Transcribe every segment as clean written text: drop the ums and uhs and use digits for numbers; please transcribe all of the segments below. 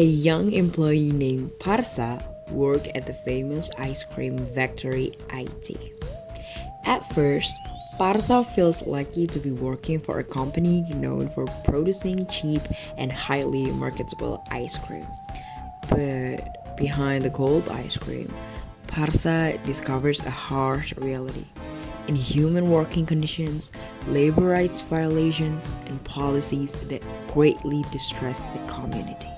A young employee named Parsa worked at the famous ice cream factory IT. At first, Parsa feels lucky to be working for a company known for producing cheap and highly marketable ice cream. But behind the cold ice cream, Parsa discovers a harsh reality. Inhuman working conditions, labor rights violations, and policies that greatly distress the community.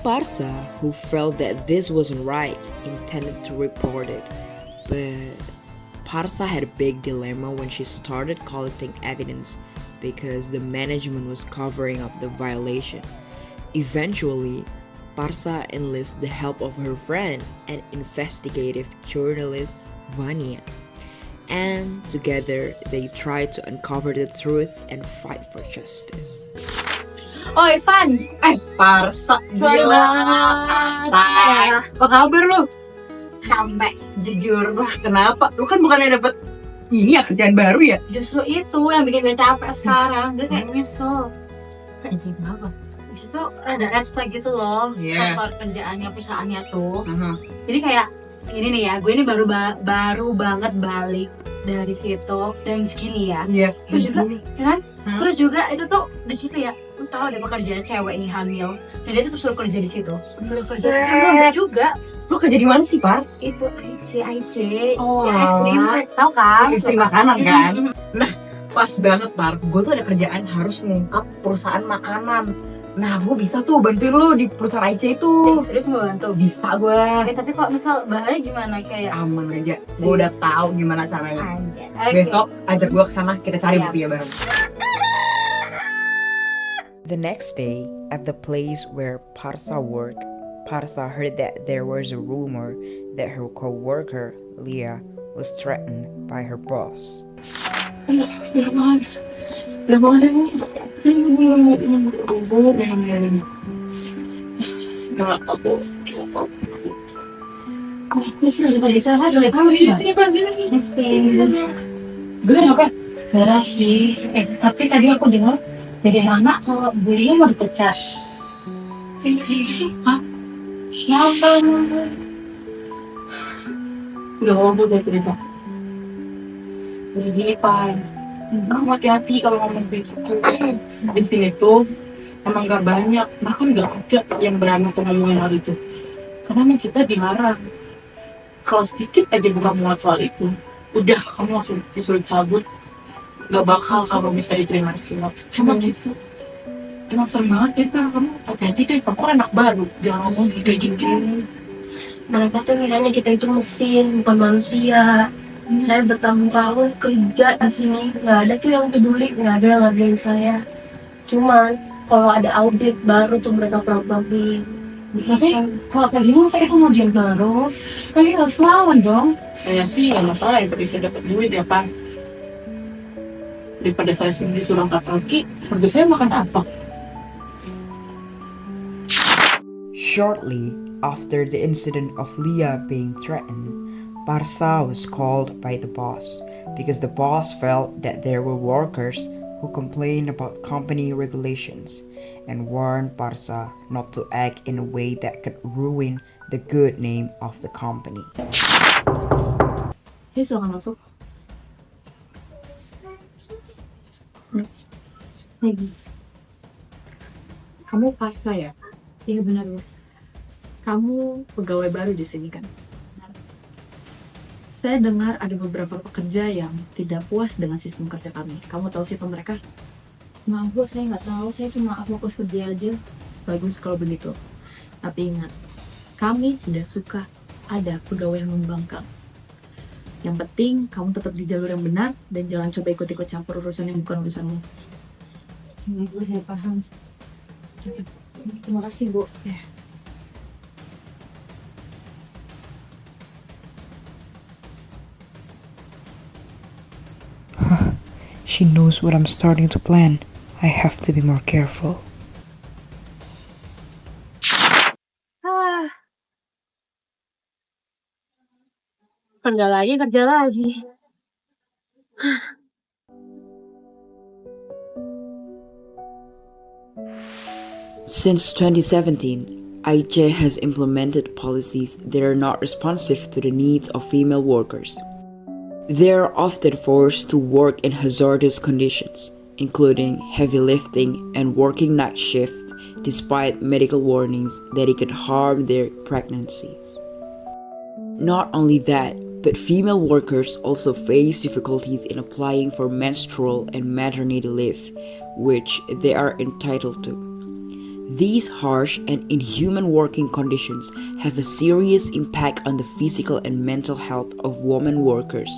Parsa, who felt that this wasn't right, intended to report it, but Parsa had a big dilemma when she started collecting evidence because the management was covering up the violation. Eventually, Parsa enlists the help of her friend and investigative journalist Vania, and together they try to uncover the truth and fight for justice. Oh Evan, Parsa, gila. Apa kabar lu? Sampai Jujur, wah kenapa? Lu kan bukannya dapet ini ya kerjaan baru ya? justru itu yang bikin gue capek sekarang. Gue kayak nyesel. Kerjaan apa? Di situ ada red flag gitu loh. Iya. Kantor kerjaannya perusahaannya tuh. Jadi kayak ini nih ya, gue ini baru banget balik dari situ dan segini ya. Iya. Terus juga, ya kan? Terus juga itu tuh di situ ya. Lu tahu ada pekerjaan cewek ini hamil dan dia tuh suruh kerja di situ. Suruh kerja. Enggak juga. Lu kerja di mana sih, Par? Itu IC. Oh, Ya, es krim, tahu kan? Istri makanan kan? Nah, pas banget, Par. Gue tuh ada kerjaan harus ngungkap perusahaan makanan. Nah, gue bisa tuh bantuin lu di perusahaan IC itu. Serius mau bantu? Bisa gue. Tapi kok misal bahaya gimana kayak Aman aja. Gue udah tahu gimana caranya. anjir. Besok ajak gue ke sana, kita cari Siap. buktinya bareng. The next day, at the place where Parsa worked, Parsa heard that there was a rumor that her co-worker, Leah, was threatened by her boss. Beras sih. Tapi tadi aku dengar dari anak kalau belinya mau dipecat. Siapa? Gak mau saya cerita. Jadi gini Pak, kamu hati-hati kalau ngomong kayak gitu. Di sini tuh emang gak banyak, bahkan gak ada yang berani untuk ngomongin hal itu. Karena emang kita dilarang. Kalau sedikit aja buka muat soal itu, udah kamu langsung disuruh cabut. Gak bakal kamu bisa diterima di sini. Emang gitu. Emang serem banget ya Pak, kamu hati-hati deh, kamu kan anak baru. Jangan ngomong kayak gitu. Mereka tuh ngiranya kita itu mesin, bukan manusia. Saya bertahun-tahun kerja di sini, nggak ada tuh yang peduli, nggak ada yang ngerjain saya. Cuman kalau ada audit baru tuh mereka problem. Tapi kalau kayak gini saya mau diam terus. Kalian harus lawan dong. Saya sih nggak masalah, yang penting saya dapat duit ya Pak. Daripada saya disuruh angkat kaki, harga saya makan apa? Shortly after the incident of Leah being threatened, Parsa was called by the boss because the boss felt that there were workers who complained about company regulations and warned Parsa not to act in a way that could ruin the good name of the company. Ya silakan masuk. Lagi. Kamu Parsa ya? Iya benar Bu. Kamu pegawai baru di sini kan? Saya dengar ada beberapa pekerja yang tidak puas dengan sistem kerja kami. Kamu tahu siapa mereka? Maaf Bu, saya nggak tahu. Saya cuma fokus kerja aja. Bagus kalau begitu. Tapi ingat, kami tidak suka ada pegawai yang membangkang. Yang penting kamu tetap di jalur yang benar dan jangan coba ikut-ikut campur urusan yang bukan urusanmu. Iya Bu, saya paham. Terima kasih Bu. She knows what I'm starting to plan. I have to be more careful. Kerja lagi. Since 2017, IT has implemented policies that are not responsive to the needs of female workers. They are often forced to work in hazardous conditions, including heavy lifting and working night shifts despite medical warnings that it could harm their pregnancies. Not only that, but female workers also face difficulties in applying for menstrual and maternity leave, which they are entitled to. These harsh and inhuman working conditions have a serious impact on the physical and mental health of women workers.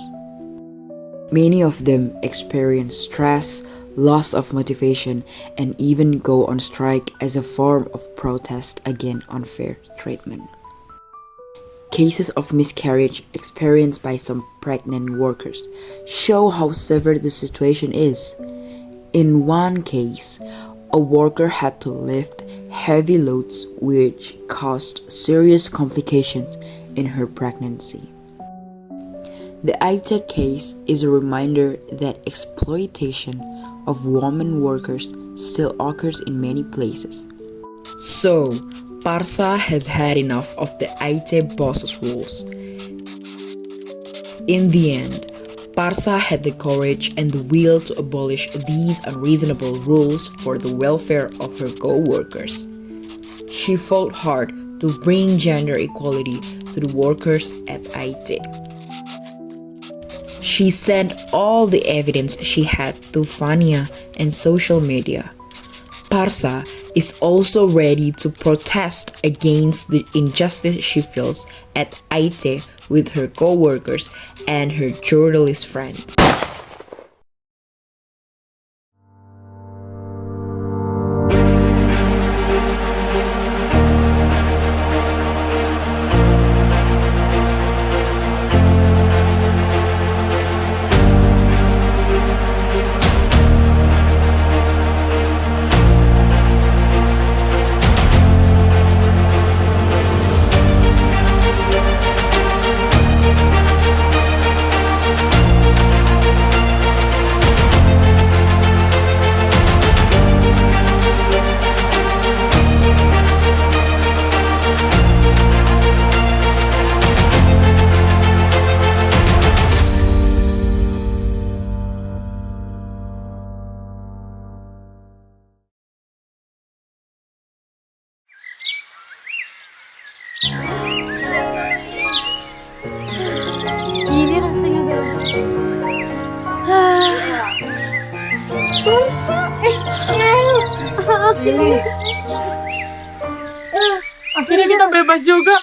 Many of them experience stress, loss of motivation, and even go on strike as a form of protest against unfair treatment. Cases of miscarriage experienced by some pregnant workers show how severe the situation is. In one case, a worker had to lift heavy loads which caused serious complications in her pregnancy. The ITEC case is a reminder that exploitation of women workers still occurs in many places. So, Parsa has had enough of the IT boss's rules. In the end, Parsa had the courage and the will to abolish these unreasonable rules for the welfare of her co-workers. She fought hard to bring gender equality to the workers at IT. She sent all the evidence she had to Fania and social media. Parsa is also ready to protest against the injustice she feels at IT with her co-workers and her journalist friends. Gini rasanya Bel. Bursa. Akhirnya kita bebas juga.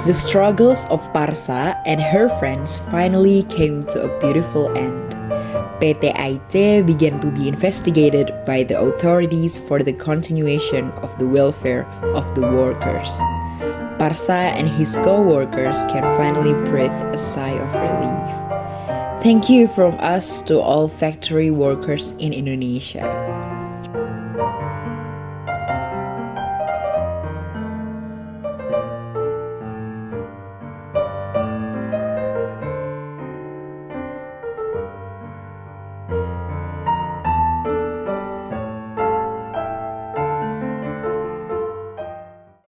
The struggles of Parsa and her friends finally came to a beautiful end. PT IT began to be investigated by the authorities for the continuation of the welfare of the workers. Parsa and his co-workers can finally breathe a sigh of relief. Thank you from us to all factory workers in Indonesia.